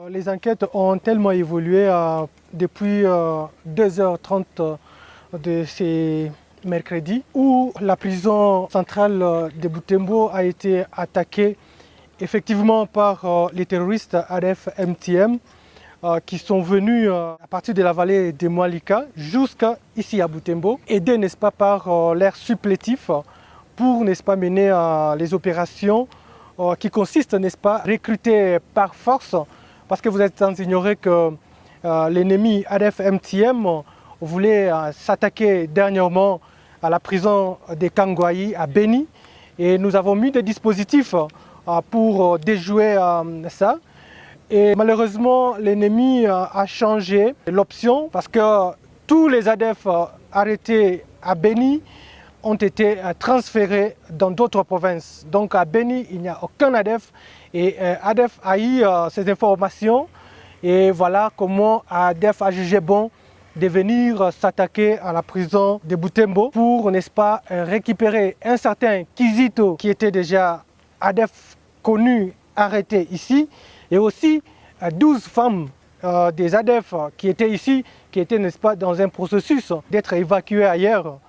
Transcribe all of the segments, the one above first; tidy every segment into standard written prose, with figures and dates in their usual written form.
Les enquêtes ont tellement évolué depuis 2h30 de ces mercredis où la prison centrale de Butembo a été attaquée effectivement par les terroristes ADF-MTM qui sont venus à partir de la vallée de Mwalika jusqu'ici à Butembo, aidés n'est-ce pas par l'air supplétif pour n'est-ce pas mener les opérations qui consistent n'est-ce pas à recruter par force, parce que vous êtes sans ignorer que l'ennemi ADF-MTM voulait s'attaquer dernièrement à la prison de Kangwayi à Beni, et nous avons mis des dispositifs pour déjouer ça. Et malheureusement, l'ennemi a changé l'option parce que tous les ADF arrêtés à Beni ont été transférés dans d'autres provinces. Donc à Beni, il n'y a aucun ADF, et ADF a eu ces informations, et voilà comment ADF a jugé bon de venir s'attaquer à la prison de Butembo pour, n'est-ce pas, récupérer un certain Kizito qui était déjà ADF connu, arrêté ici, et aussi 12 femmes des ADF qui étaient ici, qui étaient, n'est-ce pas, dans un processus d'être évacuées ailleurs.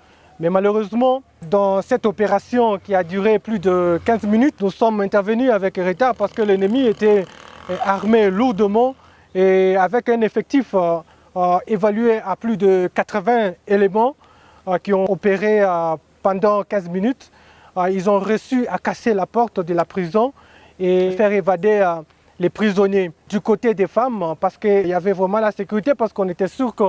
Mais malheureusement, dans cette opération qui a duré plus de 15 minutes, nous sommes intervenus avec retard parce que l'ennemi était armé lourdement et avec un effectif évalué à plus de 80 éléments qui ont opéré pendant 15 minutes. Ils ont réussi à casser la porte de la prison et faire évader les prisonniers. Du côté des femmes, parce qu'il y avait vraiment la sécurité, parce qu'on était sûr que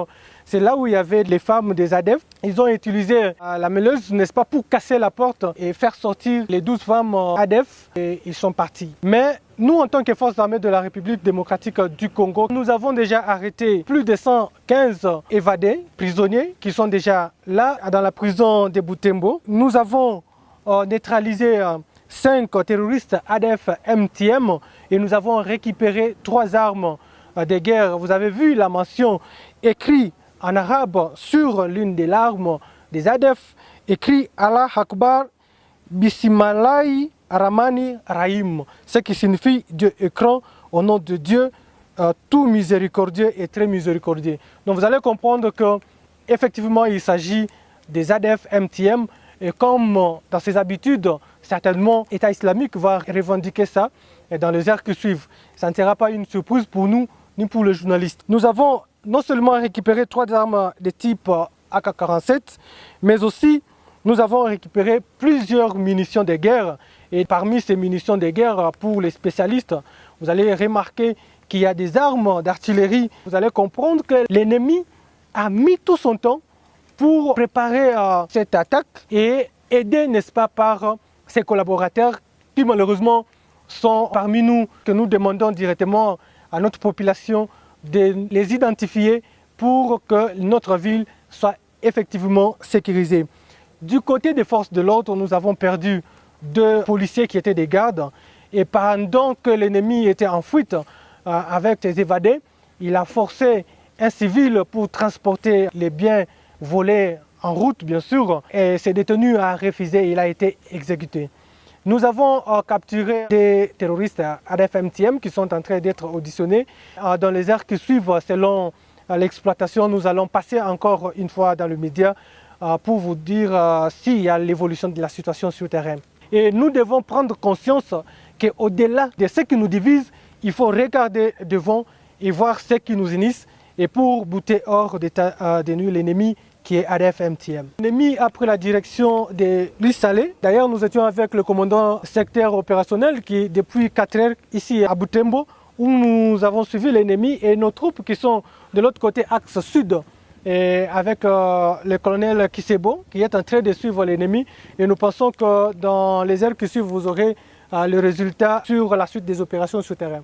c'est là où il y avait les femmes des ADF. Ils ont utilisé la mêleuse, n'est-ce pas, pour casser la porte et faire sortir les 12 femmes ADF, et ils sont partis. Mais nous, en tant que forces armées de la République démocratique du Congo, nous avons déjà arrêté plus de 115 évadés, prisonniers, qui sont déjà là, dans la prison de Butembo. Nous avons neutralisé 5 terroristes ADF-MTM et nous avons récupéré 3 armes de guerre. Vous avez vu la mention écrite en arabe sur l'une des armes des ADF, écrit Allah Akbar Bismillah Rahmani Rahim, ce qui signifie Dieu écran, au nom de Dieu, tout miséricordieux et très miséricordieux. Donc vous allez comprendre que effectivement il s'agit des ADF-MTM, et comme dans ses habitudes, certainement l'État islamique va revendiquer ça dans les heures qui suivent. Ça ne sera pas une surprise pour nous ni pour les journalistes. Nous avons non seulement récupéré 3 armes de type AK-47, mais aussi nous avons récupéré plusieurs munitions de guerre. Et parmi ces munitions de guerre, pour les spécialistes, vous allez remarquer qu'il y a des armes d'artillerie. Vous allez comprendre que l'ennemi a mis tout son temps pour préparer cette attaque et aider, n'est-ce pas, par ses collaborateurs qui malheureusement sont parmi nous, que nous demandons directement à notre population de les identifier pour que notre ville soit effectivement sécurisée. Du côté des forces de l'ordre, nous avons perdu 2 policiers qui étaient des gardes, et pendant que l'ennemi était en fuite avec ses évadés, il a forcé un civil pour transporter les biens volés en route, bien sûr, et ce détenu a refusé, il a été exécuté. Nous avons capturé des terroristes ADF-MTM qui sont en train d'être auditionnés. Dans les heures qui suivent, selon l'exploitation, nous allons passer encore une fois dans le média pour vous dire s'il y a l'évolution de la situation sur le terrain. Et nous devons prendre conscience qu'au-delà de ce qui nous divise, il faut regarder devant et voir ce qui nous unisse, et pour bouter hors d'état de nuit l'ennemi qui est ADF-MTM. L'ennemi a pris la direction de l'île Salée. D'ailleurs, nous étions avec le commandant secteur opérationnel qui, depuis 4 heures, ici à Butembo, où nous avons suivi l'ennemi et nos troupes qui sont de l'autre côté, axe sud, et avec le colonel Kisebo qui est en train de suivre l'ennemi. Et nous pensons que dans les heures qui suivent, vous aurez le résultat sur la suite des opérations sur terrain.